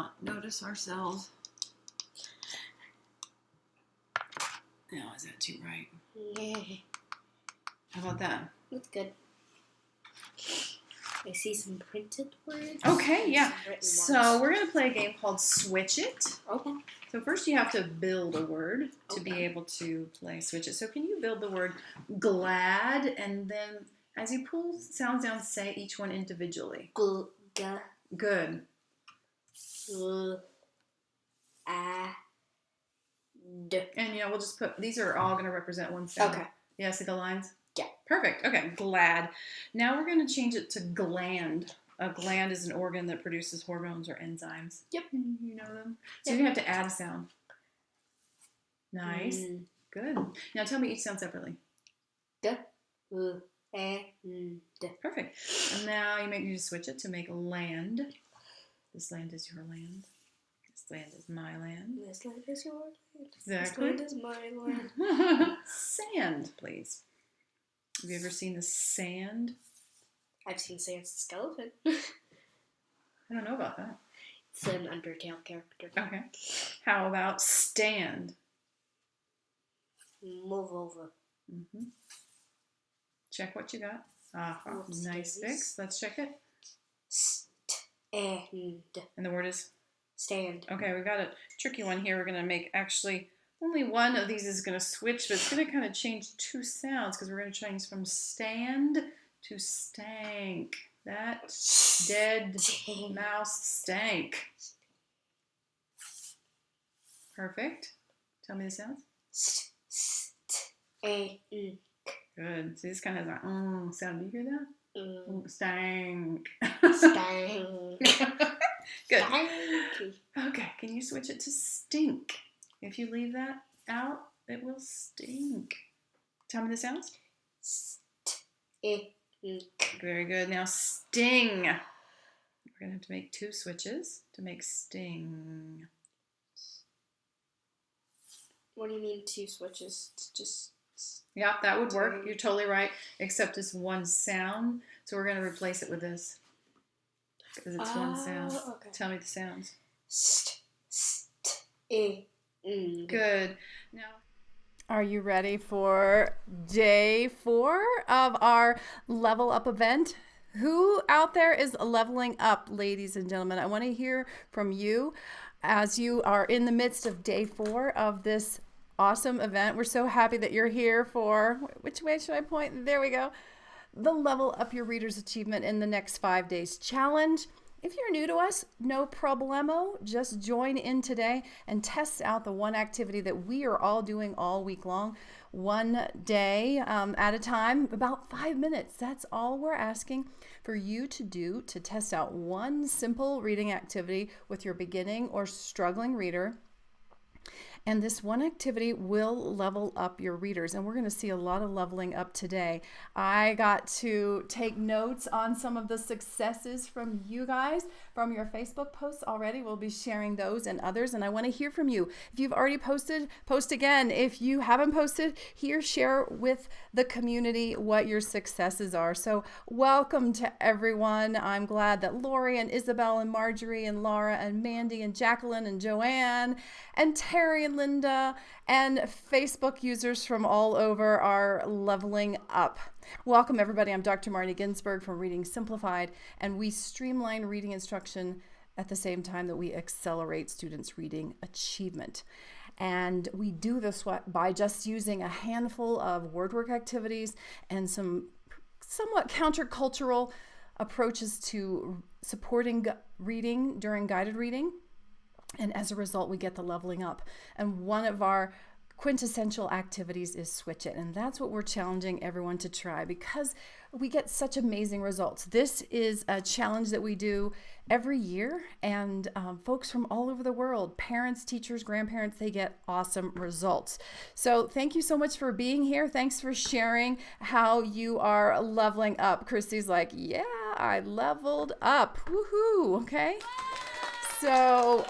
not notice ourselves. Now, is that too bright? Yeah. How about that? That's good. I see some printed words. Okay, yeah. So ones. we're going to play a game called Switch It. Okay. So first you have to build a word to be Okay. able to play Switch It. So can you build the word glad, and then as you pull sounds down, say each one individually. Good. And we'll just put, these are all going to represent one sound. Okay. Yeah, see the lines? Yeah. Perfect. Okay, glad. Now we're going to change it to gland. A gland is an organ that produces hormones or enzymes. Yep. You know them? So you have to add a sound. Nice. Good. Now tell me each sound separately. Perfect. And now you need to switch it to make land. This land is your land. This land is my land. This land is your land. Exactly. This land is my land. Sand, please. Have you ever seen the sand? I've seen Sans the Skeleton. I don't know about that. It's an Undertale character. Okay. How about stand? Move over. Mm-hmm. Check what you got. Whoops, Nice daisies. fix. Let's check it. Stand. And the word is? Stand. Okay, we've got a tricky one here. We're going to make actually only one of these is going to switch, but it's going to kind of change two sounds because we're going to change from stand to stank. That dead mouse stank. Perfect. Tell me the sounds. Good. See, this kind of has a sound. Do you hear that? Stank. Stank. Good. Stanky. Okay, can you switch it to stink? If you leave that out, it will stink. Tell me the sounds. Very good. Now sting. We're going to have to make two switches to make sting. What do you mean two switches? It's just... Yeah, that would work. You're totally right. Except it's one sound. So we're going to replace it with this. Because it's one sound. Okay. Tell me the sounds. Good. Now, are you ready for day 4 of our Level Up event? Who out there is leveling up, ladies and gentlemen? I want to hear from you as you are in the midst of day 4 of this awesome event. We're so happy that you're here for, which way should I point? There we go. The Level Up Your Reader's Achievement in the Next 5 Days Challenge. If you're new to us, no problemo. Just join in today and test out the one activity that we are all doing all week long, one day at a time, about 5 minutes. That's all we're asking for you to do to test out one simple reading activity with your beginning or struggling reader. And this one activity will level up your readers. And we're going to see a lot of leveling up today. I got to take notes on some of the successes from you guys from your Facebook posts already. We'll be sharing those and others. And I want to hear from you. If you've already posted, post again. If you haven't posted, here, share with the community what your successes are. So welcome to everyone. I'm glad that Lori and Isabel and Marjorie and Laura and Mandy and Jacqueline and Joanne and Terry and Linda and Facebook users from all over are leveling up. Welcome everybody. I'm Dr. Marnie Ginsberg from Reading Simplified, and we streamline reading instruction at the same time that we accelerate students' reading achievement. And we do this by just using a handful of word work activities and some somewhat countercultural approaches to supporting reading during guided reading. And as a result, we get the leveling up. And one of our quintessential activities is Switch It. And that's what we're challenging everyone to try because we get such amazing results. This is a challenge that we do every year. And folks from all over the world, parents, teachers, grandparents, they get awesome results. So thank you so much for being here. Thanks for sharing how you are leveling up. Christy's like, yeah, I leveled up. Woohoo. Okay. So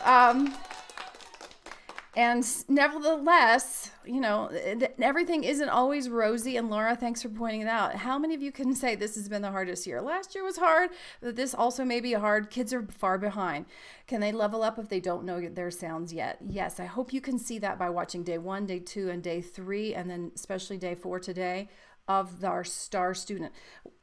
And nevertheless, everything isn't always rosy. And Laura, thanks for pointing it out. How many of you can say this has been the hardest year? Last year was hard, but this also may be hard. Kids are far behind. Can they level up if they don't know their sounds yet? Yes, I hope you can see that by watching day 1, day 2, and day 3, and then especially day 4 today of our star student.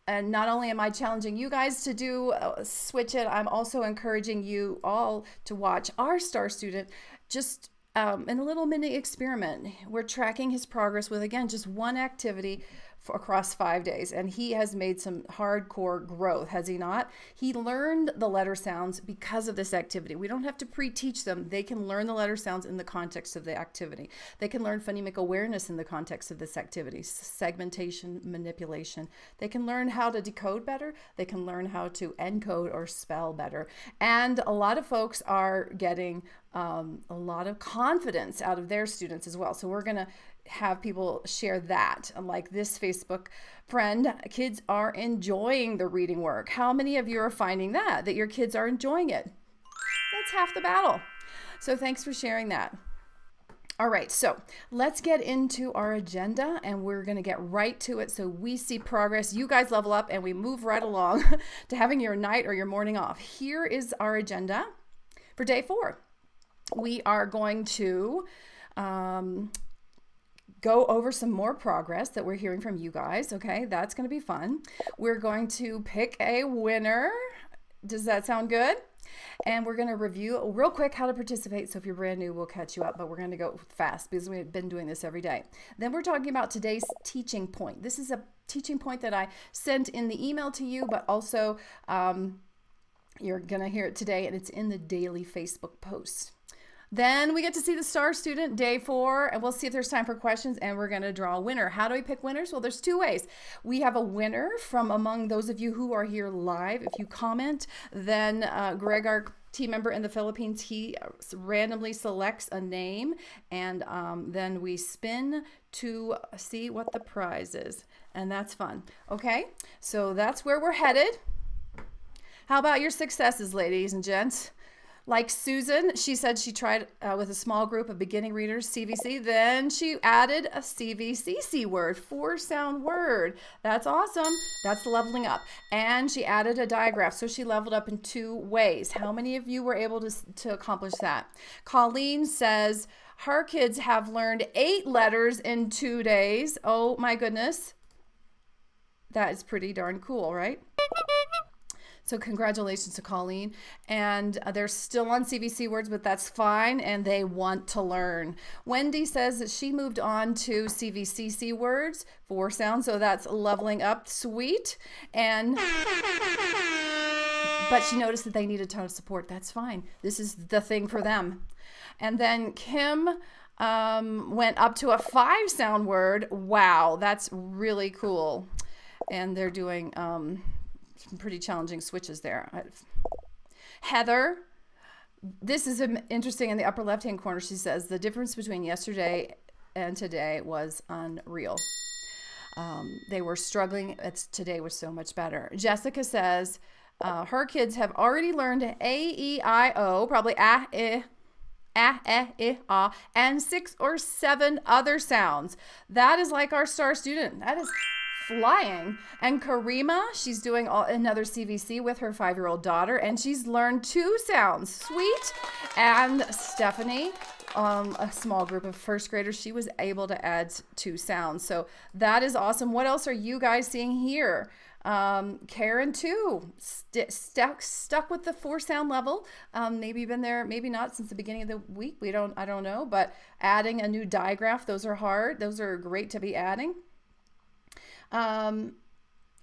And not only am I challenging you guys to do switch it, I'm also encouraging you all to watch our star student just in a little mini experiment. We're tracking his progress with, again, just one activity across 5 days. And he has made some hardcore growth, has he not? He learned the letter sounds because of this activity. We don't have to pre-teach them. They can learn the letter sounds in the context of the activity. They can learn phonemic awareness in the context of this activity, segmentation, manipulation. They can learn how to decode better. They can learn how to encode or spell better. And a lot of folks are getting a lot of confidence out of their students as well. So we're going to have people share that, like this Facebook friend. Kids are enjoying the reading work. How many of you are finding that your kids are enjoying it? That's half the battle. So thanks for sharing that. All right, so let's get into our agenda, and we're going to get right to it so we see progress. You guys level up and we move right along to having your night or your morning off. Here is our agenda for day 4. We are going to go over some more progress that we're hearing from you guys. Okay, that's going to be fun. We're going to pick a winner. Does that sound good? And we're going to review real quick how to participate. So if you're brand new, we'll catch you up, but we're going to go fast because we've been doing this every day. Then we're talking about today's teaching point. This is a teaching point that I sent in the email to you, but also you're going to hear it today, and it's in the daily Facebook post. Then we get to see the star student, day 4, and we'll see if there's time for questions, and we're going to draw a winner. How do we pick winners? Well, there's 2 ways. We have a winner from among those of you who are here live. If you comment, then Greg, our team member in the Philippines, he randomly selects a name, and then we spin to see what the prize is, and that's fun. Okay, so that's where we're headed. How about your successes, ladies and gents? Like Susan, she said she tried with a small group of beginning readers, CVC. Then she added a CVCC word, 4-sound word. That's awesome. That's leveling up. And she added a digraph. So she leveled up in 2 ways. How many of you were able to accomplish that? Colleen says her kids have learned 8 letters in 2 days. Oh my goodness. That is pretty darn cool, right? So congratulations to Colleen. And they're still on CVC words, but that's fine. And they want to learn. Wendy says that she moved on to CVCC words, 4 sounds. So that's leveling up. Sweet. But she noticed that they need a ton of support. That's fine. This is the thing for them. And then Kim went up to a 5-sound word. Wow, that's really cool. And they're doing some pretty challenging switches there. Heather, this is interesting. In the upper left-hand corner, she says the difference between yesterday and today was unreal. They were struggling. Today was so much better. Jessica says her kids have already learned A-E-I-O, probably and 6 or 7 other sounds. That is like our star student. That is flying. And Karima, she's doing another CVC with her 5-year-old daughter, and she's learned 2 sounds. Sweet. And Stephanie, a small group of 1st graders, she was able to add 2 sounds. So that is awesome. What else are you guys seeing here? Karen too, stuck with the 4-sound level. Maybe been there, maybe not since the beginning of the week. I don't know, but adding a new digraph, those are hard. Those are great to be adding.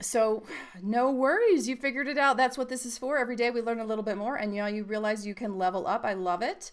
So no worries. You figured it out. That's what this is for. Every day we learn a little bit more, and you realize you can level up. I love it.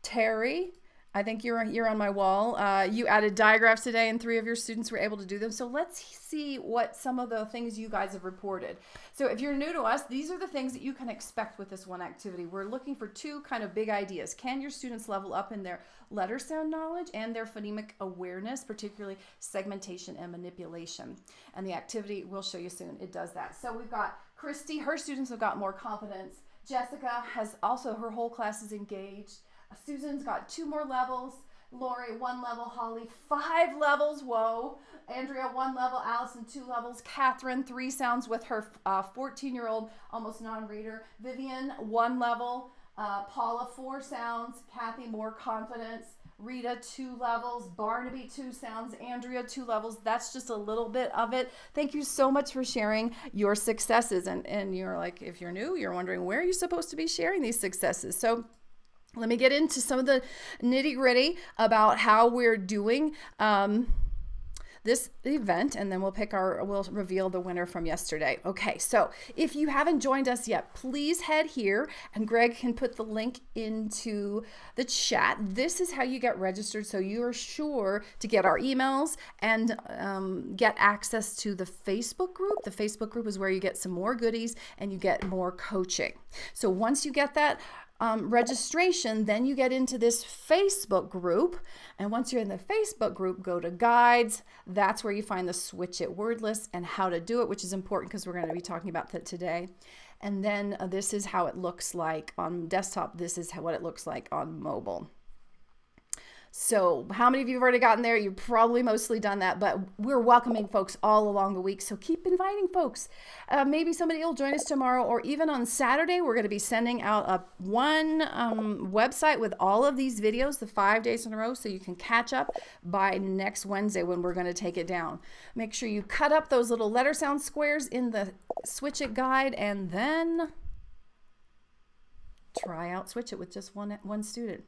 Terry, I think you're on my wall. You added digraphs today, and 3 of your students were able to do them. So let's see what some of the things you guys have reported. So if you're new to us, these are the things that you can expect with this one activity. We're looking for 2 kind of big ideas. Can your students level up in their letter sound knowledge and their phonemic awareness, particularly segmentation and manipulation? And the activity we'll show you soon. It does that. So we've got Christy. Her students have got more confidence. Jessica has also, her whole class is engaged. Susan's got 2 more levels. Lori, 1 level. Holly, 5 levels. Whoa. Andrea, 1 level. Allison, 2 levels. Catherine, 3 sounds with her 14-year-old, almost non-reader. Vivian, 1 level. Paula, 4 sounds. Kathy, more confidence. Rita, 2 levels. Barnaby, 2 sounds. Andrea, 2 levels. That's just a little bit of it. Thank you so much for sharing your successes. And you're like, if you're new, you're wondering where are you supposed to be sharing these successes. So let me get into some of the nitty gritty about how we're doing this event, and then we'll reveal the winner from yesterday. Okay, so if you haven't joined us yet, please head here, and Greg can put the link into the chat. This is how you get registered, so you are sure to get our emails and get access to the Facebook group. The Facebook group is where you get some more goodies and you get more coaching. So once you get that registration, then you get into this Facebook group, and once you're in the Facebook group, go to guides. That's where you find the Switch It word list and how to do it, which is important because we're going to be talking about that today. And then this is how it looks like on desktop. This is what it looks like on mobile. So how many of you have already gotten there? You've probably mostly done that, but we're welcoming folks all along the week. So keep inviting folks. Maybe somebody will join us tomorrow, or even on Saturday, we're going to be sending out one website with all of these videos, the 5 days in a row, so you can catch up by next Wednesday when we're going to take it down. Make sure you cut up those little letter sound squares in the Switch It guide, and then try out Switch It with just one student.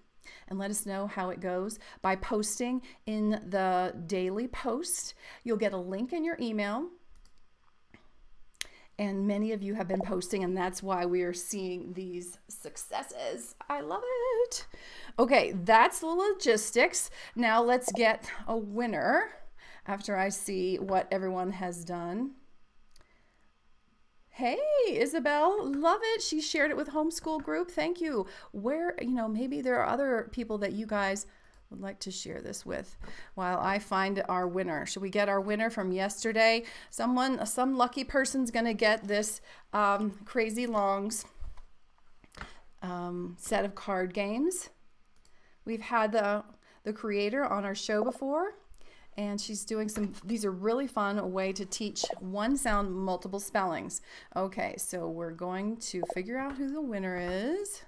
And let us know how it goes by posting in the daily post. You'll get a link in your email. And many of you have been posting, and that's why we are seeing these successes. I love it. Okay, that's the logistics. Now let's get a winner after I see what everyone has done. Hey, Isabel, love it. She shared it with Homeschool Group. Thank you. Where, maybe there are other people that you guys would like to share this with while I find our winner. Should we get our winner from yesterday? Some lucky person's going to get this Crazy Longs set of card games. We've had the creator on our show before. And she's doing these are really fun, a way to teach one sound, multiple spellings. Okay, so we're going to figure out who the winner is.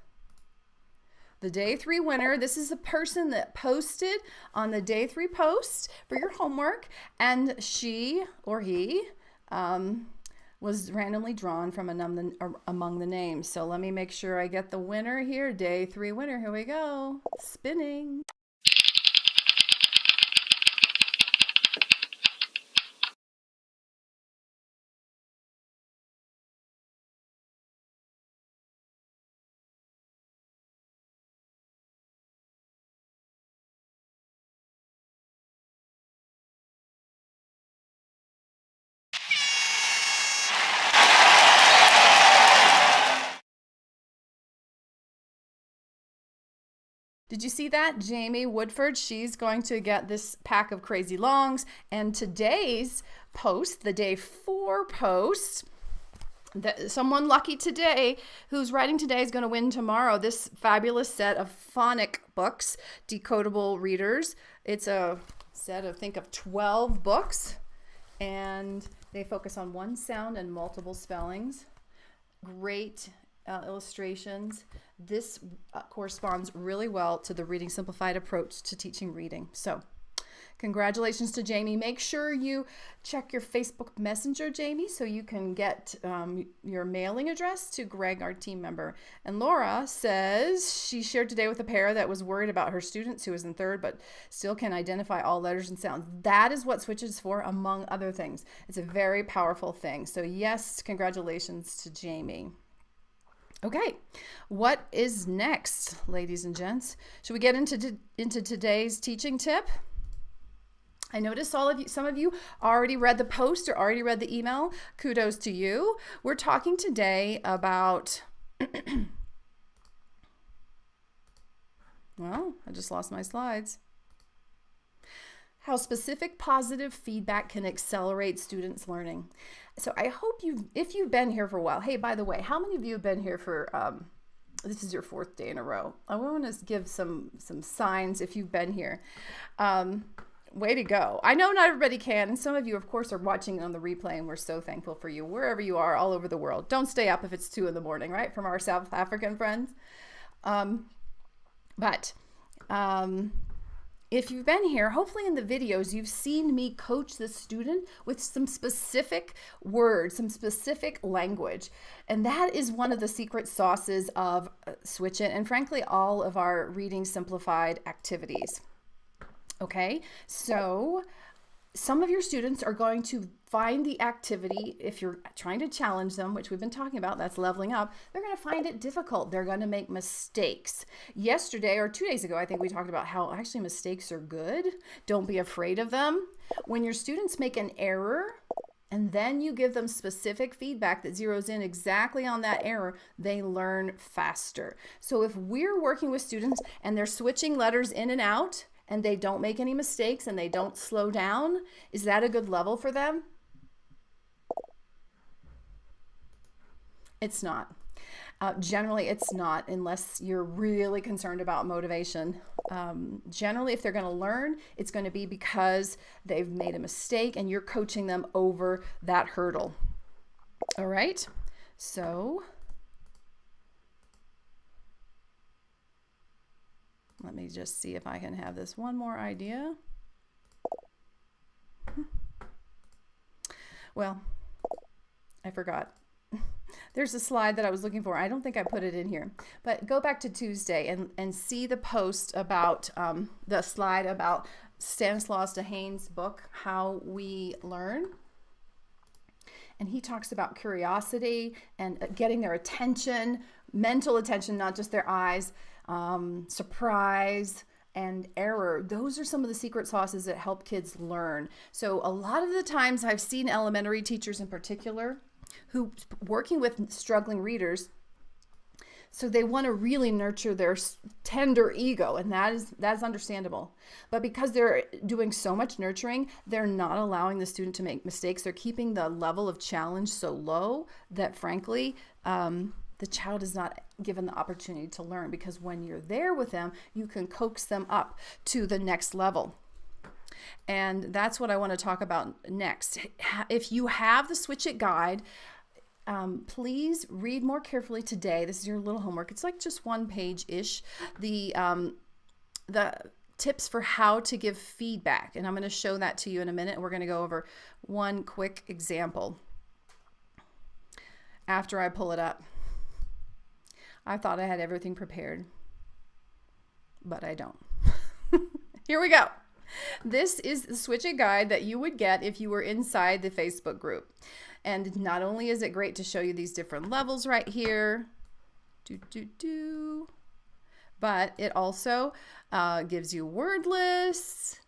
The day 3 winner, this is the person that posted on the day 3 post for your homework, and she or he was randomly drawn from among the names. So let me make sure I get the winner here. Day 3 winner, here we go. Spinning. Did you see that? Jamie Woodford, she's going to get this pack of Crazy Longs. And today's post, the day 4 post, someone lucky today who's writing today is going to win tomorrow this fabulous set of phonic books, Decodable Readers. It's a set of, think of 12 books, and they focus on one sound and multiple spellings. Great illustrations. This corresponds really well to the Reading Simplified approach to teaching reading. So congratulations to Jamie. Make sure you check your Facebook Messenger, Jamie, so you can get your mailing address to Greg, our team member. And Laura says she shared today with a pair that was worried about her students who was in 3rd but still can identify all letters and sounds. That is what Switch is for, among other things. It's a very powerful thing. So yes, congratulations to Jamie. Okay, what is next, ladies and gents? Should we get into today's teaching tip? I noticed some of you already read the post or already read the email. Kudos to you. We're talking today about, well, I just lost my slides. How specific positive feedback can accelerate students' learning. So I hope if you've been here for a while, hey, by the way, how many of you have been here for this is your 4th day in a row. I want to give some signs if you've been here. Way to go. I know not everybody can, and some of you, of course, are watching on the replay, and we're so thankful for you, wherever you are, all over the world. Don't stay up if it's 2 in the morning, right, from our South African friends. If you've been here, hopefully in the videos, you've seen me coach the student with some specific words, some specific language. And that is one of the secret sauces of Switch It, and frankly, all of our Reading Simplified activities. Okay, so some of your students are going to find the activity, if you're trying to challenge them, which we've been talking about, that's leveling up, they're going to find it difficult. They're going to make mistakes. Yesterday or 2 days ago, I think we talked about how actually mistakes are good. Don't be afraid of them. When your students make an error, and then you give them specific feedback that zeroes in exactly on that error, they learn faster. So if we're working with students and they're switching letters in and out, and they don't make any mistakes and they don't slow down, is that a good level for them? It's not. Generally, it's not, unless you're really concerned about motivation. Generally, if they're going to learn, it's going to be because they've made a mistake and you're coaching them over that hurdle. All right, so let me just see if I can have this one more idea. Well, I forgot. There's a slide that I was looking for. I don't think I put it in here. But go back to Tuesday and see the post about the slide about Stanislaus Dehaene's book, How We Learn. And he talks about curiosity and getting their attention, mental attention, not just their eyes. Surprise and error. Those are some of the secret sauces that help kids learn. So a lot of the times I've seen elementary teachers in particular who working with struggling readers, so they want to really nurture their tender ego, and that's understandable. But because they're doing so much nurturing, they're not allowing the student to make mistakes. They're keeping the level of challenge so low that frankly, the child is not given the opportunity to learn, because when you're there with them, you can coax them up to the next level. And that's what I want to talk about next. If you have the Switch It guide, please read more carefully today. This is your little homework. It's like just 1 page-ish. The tips for how to give feedback. And I'm going to show that to you in a minute. We're going to go over one quick example after I pull it up. I thought I had everything prepared, but I don't. Here we go. This is the Switch It guide that you would get if you were inside the Facebook group. And not only is it great to show you these different levels right here, but it also gives you word lists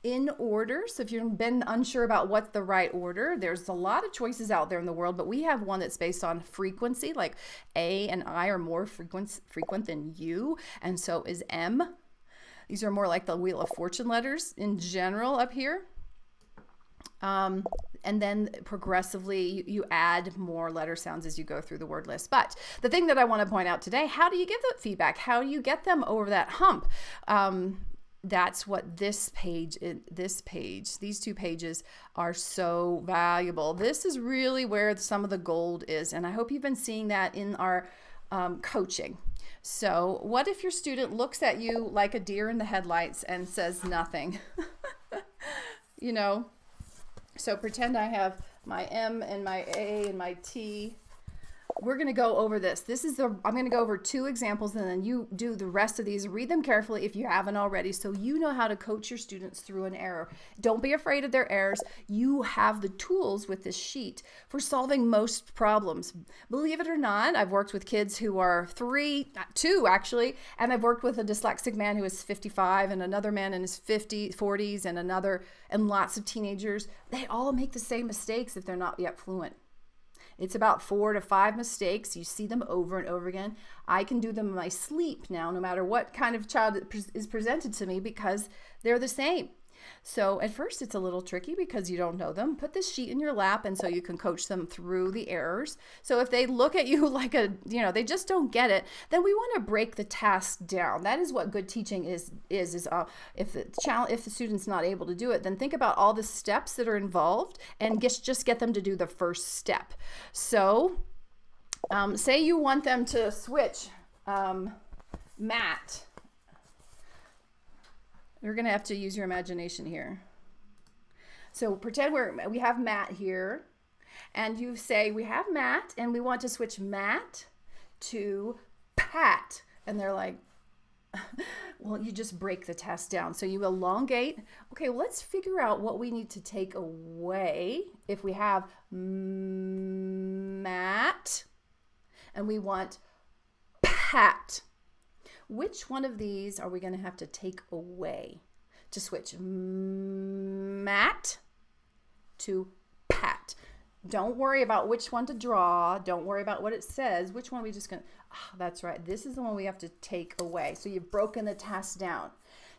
in order. So if you've been unsure about what's the right order, there's a lot of choices out there in the world, but we have one that's based on frequency, like A and I are more frequent than U, and so is M. These are more like the Wheel of Fortune letters in general up here. And then progressively you add more letter sounds as you go through the word list. But the thing that I want to point out today, how do you give that feedback? How do you get them over that hump? That's what these 2 pages are so valuable. This is really where some of the gold is. And I hope you've been seeing that in our coaching. So what if your student looks at you like a deer in the headlights and says nothing? You know, so pretend I have my M and my A and my T. We're going to go over this. I'm going to go over 2 examples, and then you do the rest of these. Read them carefully if you haven't already, so you know how to coach your students through an error. Don't be afraid of their errors. You have the tools with this sheet for solving most problems. Believe it or not, I've worked with kids who are 2 actually, and I've worked with a dyslexic man who is 55 and another man in his 40s and lots of teenagers. They all make the same mistakes if they're not yet fluent. It's about 4 to 5 mistakes. You see them over and over again. I can do them in my sleep now, no matter what kind of child is presented to me, because they're the same. So at first it's a little tricky because you don't know them. Put this sheet in your lap and so you can coach them through the errors. So if they look at you like they just don't get it, then we want to break the task down. That is what good teaching is if the student's not able to do it, then think about all the steps that are involved and just get them to do the first step. So say you want them to switch Matt. You're going to have to use your imagination here. So pretend we have Matt here, and you say we have Matt, and we want to switch Matt to Pat. And they're like, well, you just break the test down. So you elongate. Okay, well, let's figure out what we need to take away if we have Matt and we want Pat. Which one of these are we going to have to take away to switch Matt to Pat? Don't worry about which one to draw. Don't worry about what it says. Which one are we just going to... that's right. This is the one we have to take away. So you've broken the task down.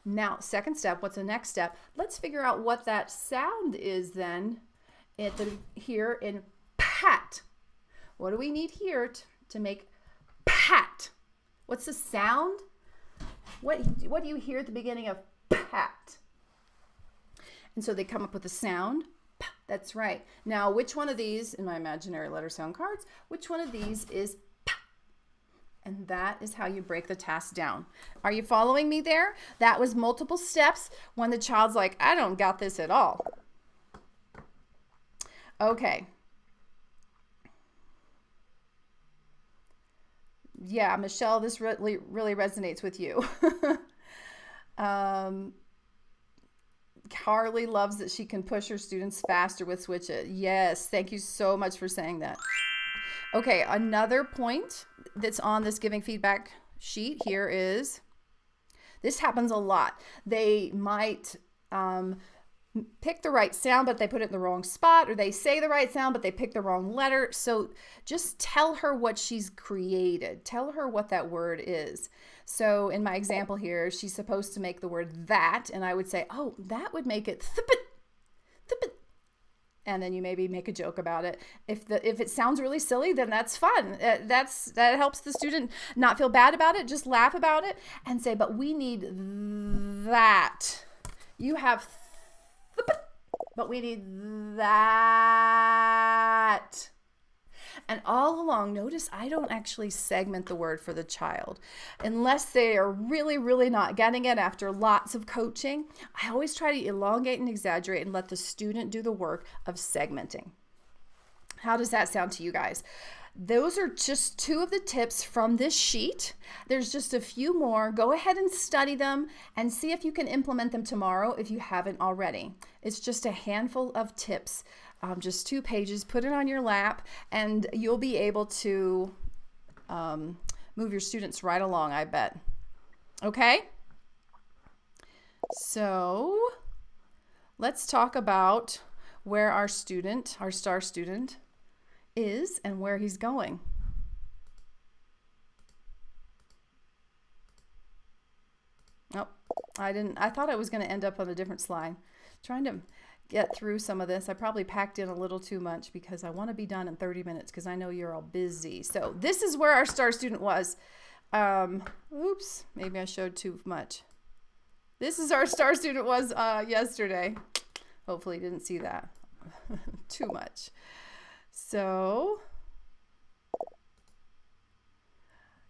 Now, second step, what's the next step? Let's figure out what that sound is then here in Pat. What do we need here to make Pat? What's the sound? What do you hear at the beginning of Pat? And so they come up with a sound. That's right. Now, which one of these, in my imaginary letter sound cards, which one of these is P? And that is how you break the task down. Are you following me there? That was multiple steps when the child's like, I don't got this at all. Okay. Yeah, Michelle, this really resonates with you. Carly loves that she can push her students faster with Switch It. Yes, thank you so much for saying that. Okay, another point that's on this giving feedback sheet here is, this happens a lot. They might pick the right sound, but they put it in the wrong spot, or they say the right sound, but they pick the wrong letter. So just tell her what she's created. Tell her what that word is. So in my example here, she's supposed to make the word that, and I would say, oh, that would make it thipit, thipit. And then you maybe make a joke about it. If it sounds really silly, then that's fun. That helps the student not feel bad about it. Just laugh about it and say, but we need that. You have but we need that. And all along, notice I don't actually segment the word for the child. Unless they are really, really not getting it after lots of coaching, I always try to elongate and exaggerate and let the student do the work of segmenting. How does that sound to you guys? Those are just two of the tips from this sheet. There's just a few more. Go ahead and study them and see if you can implement them tomorrow if you haven't already. It's just a handful of tips, just 2 pages. Put it on your lap and you'll be able to move your students right along, I bet. Okay? So let's talk about where our student, our star student, is and where he's going. Oh, I thought I was going to end up on a different slide. Trying to get through some of this. I probably packed in a little too much because I want to be done in 30 minutes because I know you're all busy. So this is where our star student was. Oops, maybe I showed too much. This is our star student was yesterday. Hopefully you didn't see that too much. So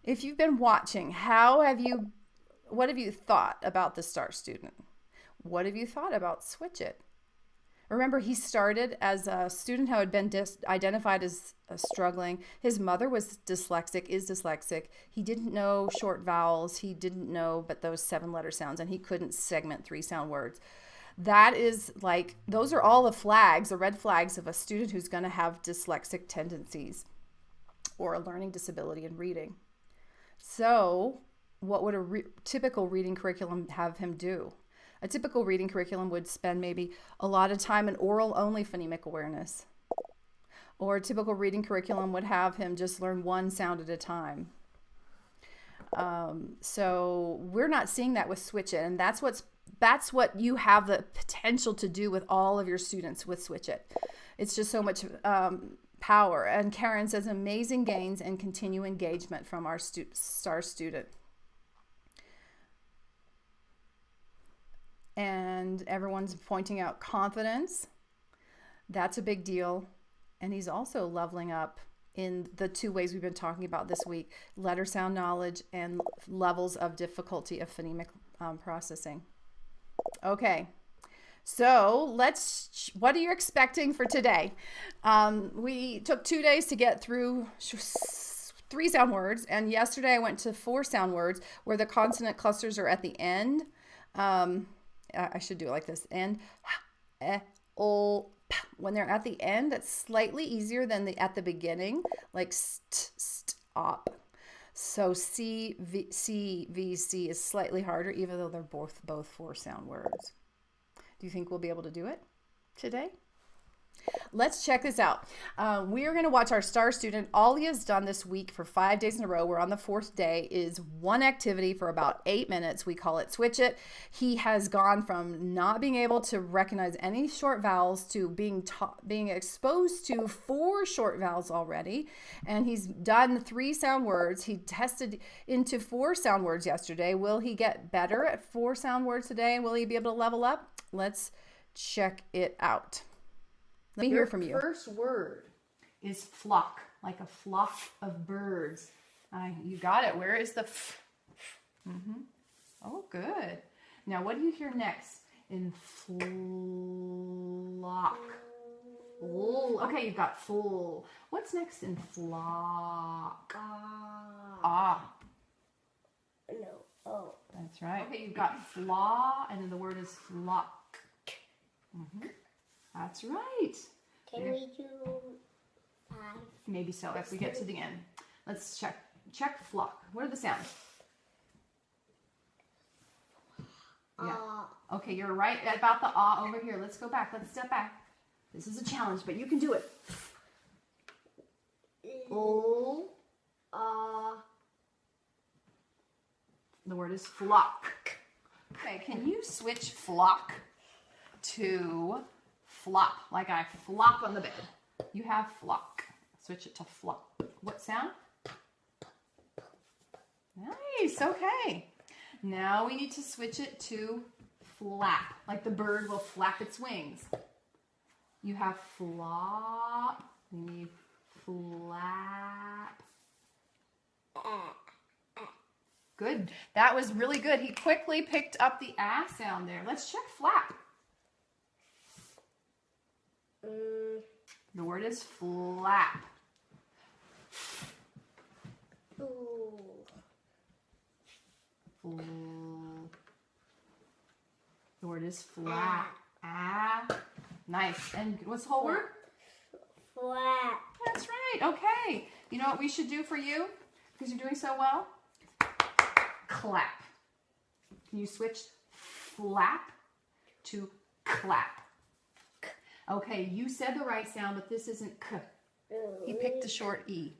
if you've been watching, what have you thought about the star student? What have you thought about Switch It? Remember, he started as a student who had been identified as struggling. His mother was dyslexic, is dyslexic. He didn't know short vowels. He didn't know but those 7-letter sounds, and he couldn't segment 3-sound words. That is like, those are all the flags, the red flags of a student who's going to have dyslexic tendencies or a learning disability in reading. So what would a typical reading curriculum have him do? A typical reading curriculum would spend maybe a lot of time in oral-only phonemic awareness. Or a typical reading curriculum would have him just learn 1 sound at a time. So we're not seeing that with Switch It, and that's what's that's what you have the potential to do with all of your students with Switch It. It's just so much power. And Karen says amazing gains and continue engagement from our star student. And everyone's pointing out confidence. That's a big deal. And he's also leveling up in the two ways we've been talking about this week: letter sound knowledge and levels of difficulty of phonemic processing. Okay, so what are you expecting for today? We took 2 days to get through 3 sound words, and yesterday I went to 4 sound words where the consonant clusters are at the end. I should do it like this: and, o, p. When they're at the end, that's slightly easier than at the beginning, like st, st, op. So C, V, C is slightly harder, even though they're both 4 sound words. Do you think we'll be able to do it today? Let's check this out. We are going to watch our star student. All he has done this week for 5 days in a row, we're on the 4th day, is one activity for about 8 minutes. We call it Switch It. He has gone from not being able to recognize any short vowels to being exposed to 4 short vowels already. And he's done 3 sound words. He tested into 4 sound words yesterday. Will he get better at 4 sound words today? Will he be able to level up? Let's check it out. Let me hear from you. First word is flock, like a flock of birds. You got it. Where is the f? Oh, good. Now, what do you hear next? In flock. Oh, okay, you've got full. What's next in flock? Ah. No. Oh. That's right. Okay, you've got flaw, and then the word is flock. That's right. Can we do 5? Maybe so, if we get to the end. Let's check flock. What are the sounds? Yeah. Okay, you're right about the ah over here. Let's go back. Let's step back. This is a challenge, but you can do it. Oh. The word is flock. Okay, can you switch flock to flop, like I flop on the bed? You have flock. Switch it to flop. What sound? Nice, okay. Now we need to switch it to flap, like the bird will flap its wings. You have flop. You need flap. Good. That was really good. He quickly picked up the ah sound there. Let's check flap. The word is flap. The word is flap. Ah. Nice. And what's the whole word? Flat. That's right. Okay. You know what we should do for you? Because you're doing so well? Clap. Can you switch flap to clap? Okay, you said the right sound, but this isn't k. He picked the short E.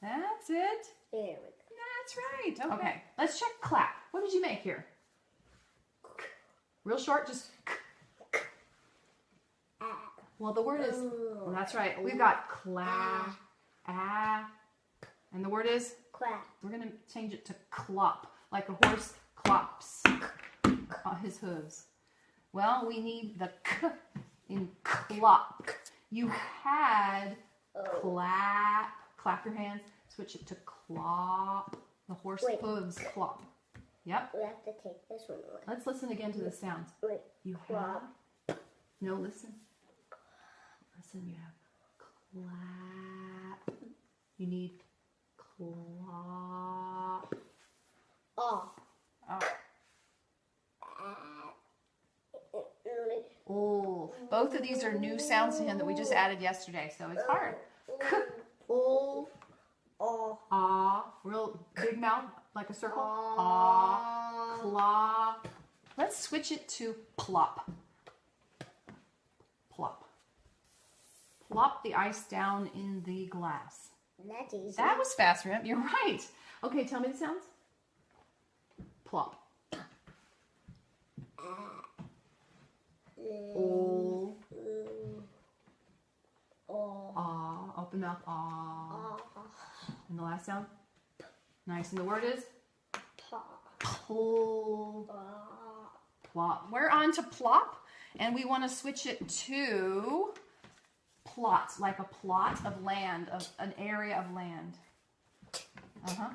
That's it. There we go. That's right. Okay, let's check clap. What did you make here? Real short, just k. Well, the word is, well, that's right. We've got clap, ah, and the word is? Clap. We're going to change it to clop, like a horse clops on his hooves. Well, we need the k in clop. You had clap. Clap your hands. Switch it to clop. The horse hooves clop. Yep. We have to take this one away. Let's listen again to the sounds. Wait. You have. No, listen. Listen, you have clap. You need clop. Oh. Oh, both of these are new sounds to him that we just added yesterday, so it's hard. K, oh, ah, real big mouth, like a circle. Ah, claw. Let's switch it to plop. Plop. Plop the ice down in the glass. That's easy. That was fast, Rim. You're right. Okay, tell me the sounds. Plop. O. Oh. Ah. Open mouth. Ah. Ah. And the last sound. Nice. And the word is Pa. pull. Ah. Plop. We're on to plop, and we want to switch it to plot, like a plot of land, of an area of land. Uh-huh.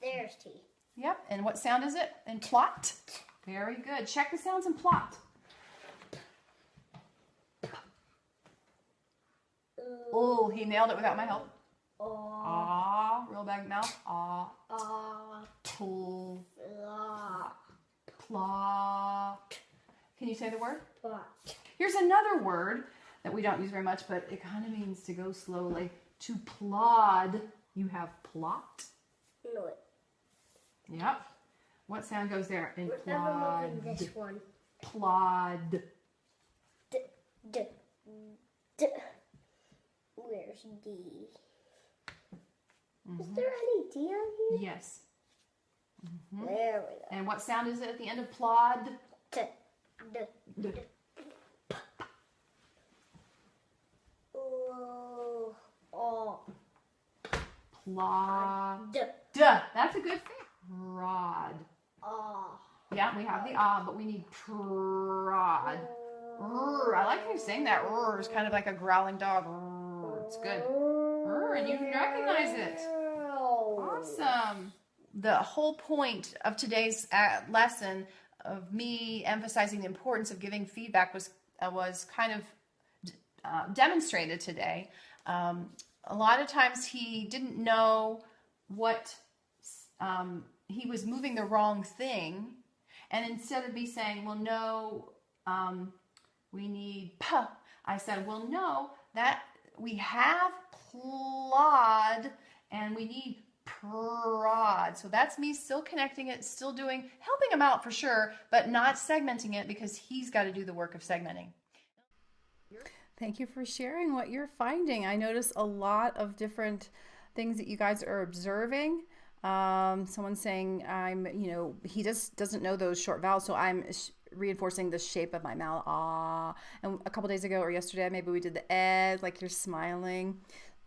There's T. Yep. And what sound is it in plot? Very good. Check the sounds in plot. Oh, he nailed it without my help. Ah, real big mouth. Ah, Ah. pull, La. plot. Can you say the word? Plot. Here's another word that we don't use very much, but it kind of means to go slowly. To plod, you have plot. No, it. Yep. What sound goes there in We're never moving plod? this one. Plod. D. D. D. Where's D? Is there any D on here? Yes. There we go. And what sound is it at the end of plod? T. D. D. Oh. Oh. Plod. D. Duh. That's a good thing. Prod. Ah. Yeah, we have the ah, but we need prod. Rrr. I like how you saying that. Rrr. It's kind of like a growling dog. Rrr. It's good. Rrr, and you can recognize it. Awesome. The whole point of today's lesson of me emphasizing the importance of giving feedback was kind of demonstrated today. A lot of times he didn't know what he was moving the wrong thing, and instead of me saying, well, no, we need p, I said, well, no, that we have plod and we need prod. So that's me still connecting it, still helping him out for sure, but not segmenting it because he's got to do the work of segmenting. Thank you for sharing what you're finding. I notice a lot of different things that you guys are observing. Someone's saying he just doesn't know those short vowels, so I'm reinforcing the shape of my mouth. Ah. And a couple days ago or yesterday, maybe we did the ed, like you're smiling.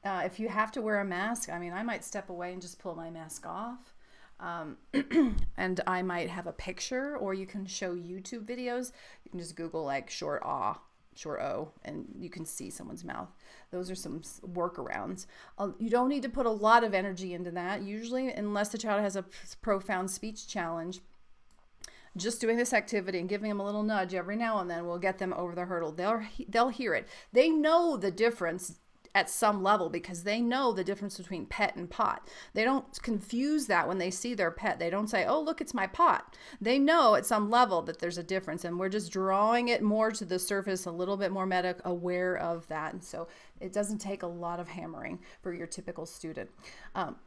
If you have to wear a mask, I might step away and just pull my mask off. And I might have a picture, or you can show YouTube videos. You can just Google like short ah, short O, and you can see someone's mouth. Those are some workarounds. You don't need to put a lot of energy into that, usually, unless the child has a profound speech challenge. Just doing this activity and giving them a little nudge every now and then will get them over the hurdle. They'll hear it. They know the difference at some level because they know the difference between pet and pot. They don't confuse that when they see their pet. They don't say, oh, look, it's my pot. They know at some level that there's a difference, and we're just drawing it more to the surface, a little bit more aware of that. And so it doesn't take a lot of hammering for your typical student.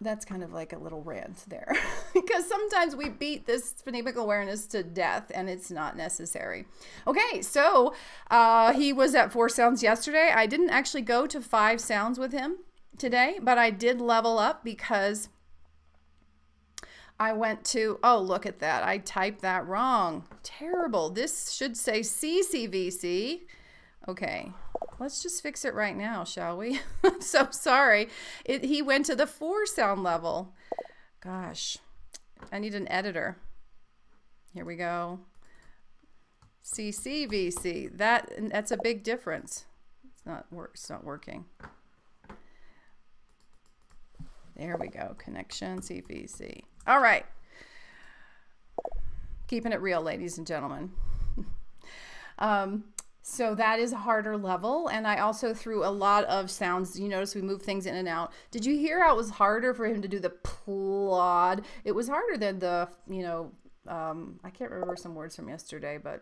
That's kind of like a little rant there because sometimes we beat this phonemic awareness to death and it's not necessary. Okay, so he was at 4 sounds yesterday. I didn't actually go to 5 sounds with him today, but I did level up because I went to, oh, look at that. I typed that wrong. Terrible. This should say CCVC. Okay, let's just fix it right now, shall we? I'm so sorry. He went to the 4 sound level. Gosh, I need an editor. Here we go. CCVC. That's a big difference. It's not working. There we go. Connection CVC. All right. Keeping it real, ladies and gentlemen. So that is a harder level, and I also threw a lot of sounds. You notice we move things in and out. Did you hear how it was harder for him to do the plod? It was harder than the, I can't remember some words from yesterday, but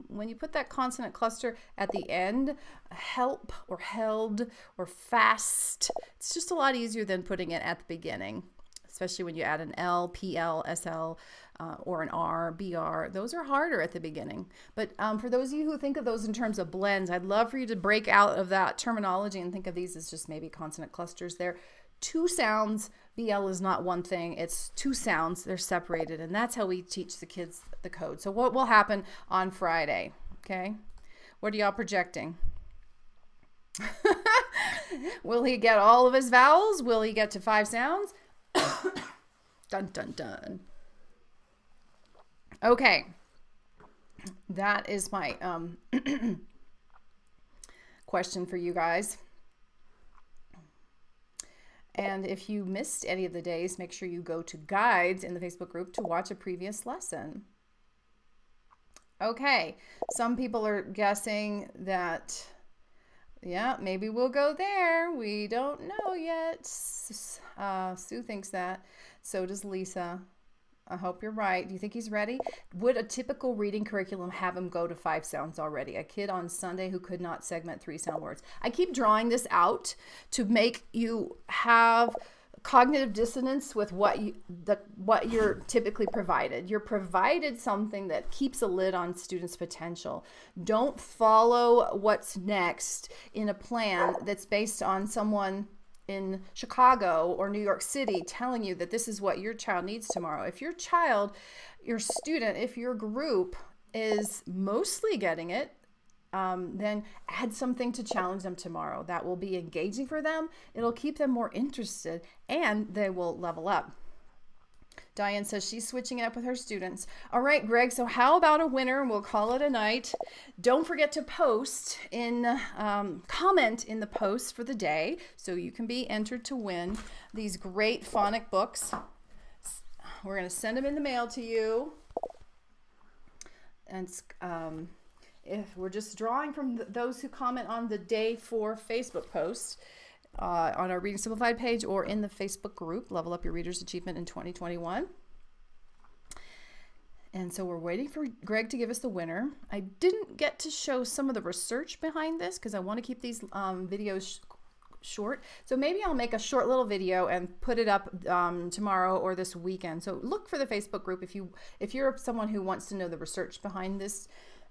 when you put that consonant cluster at the end, help or held or fast, it's just a lot easier than putting it at the beginning, especially when you add an L, PL, SL, or an R, BR. Those are harder at the beginning. But for those of you who think of those in terms of blends, I'd love for you to break out of that terminology and think of these as just maybe consonant clusters there. two sounds. BL is not one thing. It's two sounds. They're separated. And that's how we teach the kids the code. So what will happen on Friday? Okay. What are y'all projecting? Will he get all of his vowels? Will he get to 5 sounds? Dun, dun, dun. Okay. That is my question for you guys. And if you missed any of the days, make sure you go to guides in the Facebook group to watch a previous lesson. Okay, some people are guessing that, yeah, maybe we'll go there. We don't know yet. Sue thinks that. So does Lisa. I hope you're right. Do you think he's ready? Would a typical reading curriculum have him go to 5 sounds already? A kid on Sunday who could not segment 3 sound words. I keep drawing this out to make you have cognitive dissonance with what you're typically provided. You're provided something that keeps a lid on students' potential. Don't follow what's next in a plan that's based on someone in Chicago or New York City telling you that this is what your child needs tomorrow. If your child, your student, if your group is mostly getting it, then add something to challenge them tomorrow. That will be engaging for them. It'll keep them more interested and they will level up. Diane says she's switching it up with her students. All right, Greg, so how about a winner? We'll call it a night. Don't forget to post in, comment in the post for the day so you can be entered to win these great phonic books. We're going to send them in the mail to you. And if we're just drawing from those who comment on the day 4 Facebook post, on our Reading Simplified page or in the Facebook group, Level Up Your Reader's Achievement in 2021. And so we're waiting for Greg to give us the winner. I didn't get to show some of the research behind this because I want to keep these videos short. So maybe I'll make a short little video and put it up tomorrow or this weekend. So look for the Facebook group. If you're someone who wants to know the research behind this,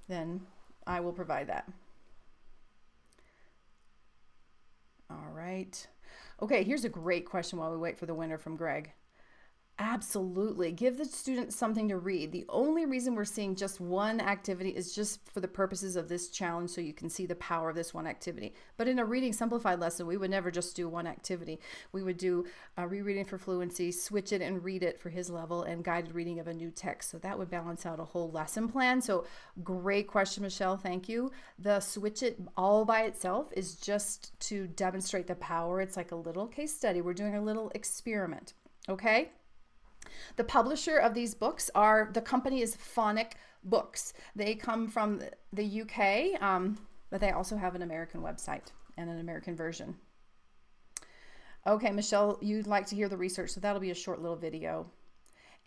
then I will provide that. All right. Okay, here's a great question while we wait for the winner from Greg. Absolutely. Give the students something to read. The only reason we're seeing just one activity is just for the purposes of this challenge so you can see the power of this one activity. But in a Reading Simplified lesson, we would never just do one activity. We would do rereading for fluency, switch it and read it for his level, and guided reading of a new text. So that would balance out a whole lesson plan. So great question, Michelle. Thank you. The switch it all by itself is just to demonstrate the power. It's like a little case study. We're doing a little experiment. Okay? The publisher of these books the company is Phonic Books. They come from the UK, but they also have an American website and an American version. Okay, Michelle, you'd like to hear the research, so that'll be a short little video.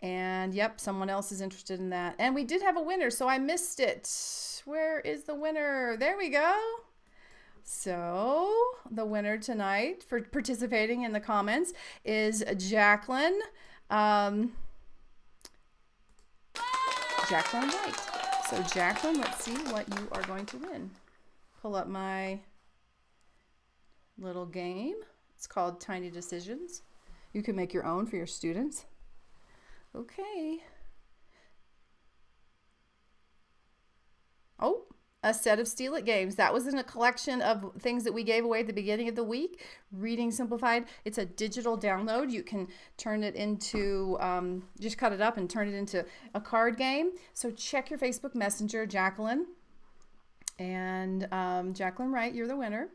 And yep, someone else is interested in that. And we did have a winner, so I missed it. Where is the winner? There we go. So the winner tonight for participating in the comments is Jacqueline. Jacqueline White. So Jacqueline, let's see what you are going to win. Pull up my little game. It's called Tiny Decisions. You can make your own for your students. Okay. Oh, a set of Steal It games. That was in a collection of things that we gave away at the beginning of the week. Reading Simplified. It's a digital download. You can turn it into, just cut it up and turn it into a card game. So check your Facebook Messenger, Jacqueline. And Jacqueline Wright, you're the winner.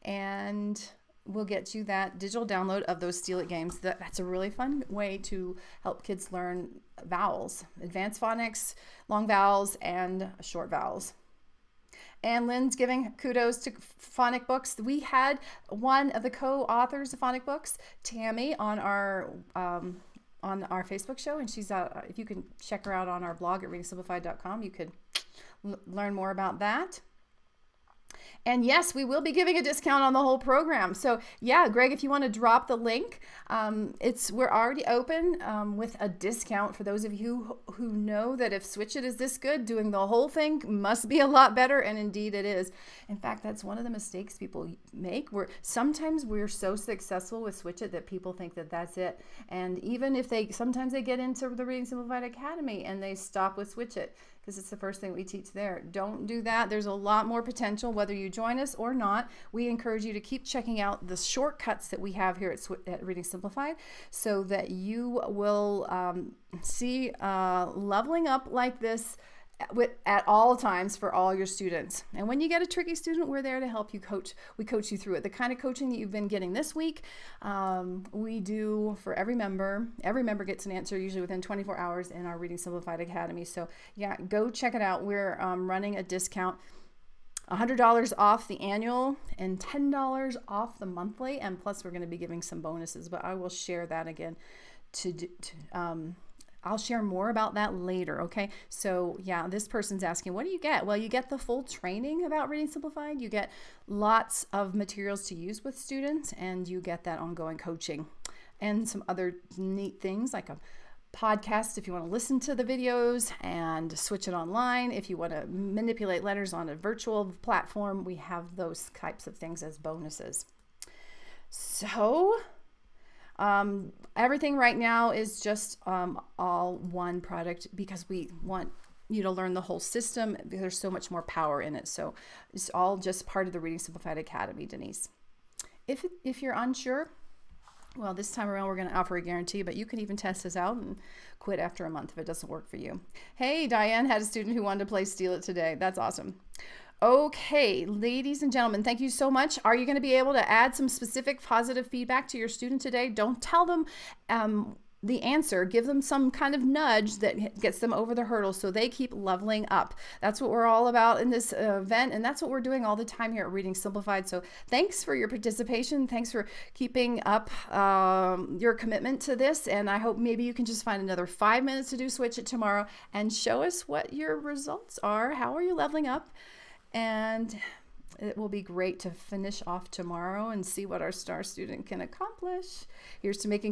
And we'll get you that digital download of those Steal It games. That's a really fun way to help kids learn vowels, advanced phonics, long vowels, and short vowels. And Lynn's giving kudos to Phonic Books. We had one of the co-authors of Phonic Books, Tammy, on our Facebook show, and she's if you can check her out on our blog at readingsimplified.com, you could learn more about that. And yes, we will be giving a discount on the whole program. So yeah, Greg, if you want to drop the link, we're already open with a discount for those of you who know that if Switch It is this good, doing the whole thing must be a lot better. And indeed it is. In fact, that's one of the mistakes people make. Sometimes we're so successful with Switch It that people think that that's it. And even if sometimes they get into the Reading Simplified Academy and they stop with Switch It, because it's the first thing we teach there. Don't do that. There's a lot more potential, whether you join us or not. We encourage you to keep checking out the shortcuts that we have here at Reading Simplified so that you will see leveling up like this at all times for all your students. And when you get a tricky student, we're there to help you coach. We coach you through it. The kind of coaching that you've been getting this week, we do for every member. Every member gets an answer usually within 24 hours in our Reading Simplified Academy. So yeah, go check it out. We're running a discount. $100 off the annual and $10 off the monthly. And plus we're going to be giving some bonuses, but I will share that again I'll share more about that later, okay? So yeah, this person's asking, what do you get? Well, you get the full training about Reading Simplified. You get lots of materials to use with students, and you get that ongoing coaching and some other neat things like a podcast if you want to listen to the videos and switch it online. If you want to manipulate letters on a virtual platform, we have those types of things as bonuses. So everything right now is just all one product because we want you to learn the whole system. There's so much more power in it. So it's all just part of the Reading Simplified Academy, Denise. If you're unsure, well, this time around we're going to offer a guarantee, but you can even test this out and quit after a month if it doesn't work for you. Hey, Diane had a student who wanted to play Steal It today. That's awesome. Okay, ladies and gentlemen, thank you so much. Are you going to be able to add some specific positive feedback to your student today? Don't tell them the answer. Give them some kind of nudge that gets them over the hurdle so they keep leveling up. That's what we're all about in this event, and that's what we're doing all the time here at Reading Simplified. So thanks for your participation. Thanks for keeping up your commitment to this, and I hope maybe you can just find another 5 minutes to do Switch It tomorrow and show us what your results are. How are you leveling up? And it will be great to finish off tomorrow and see what our star student can accomplish. Here's to making great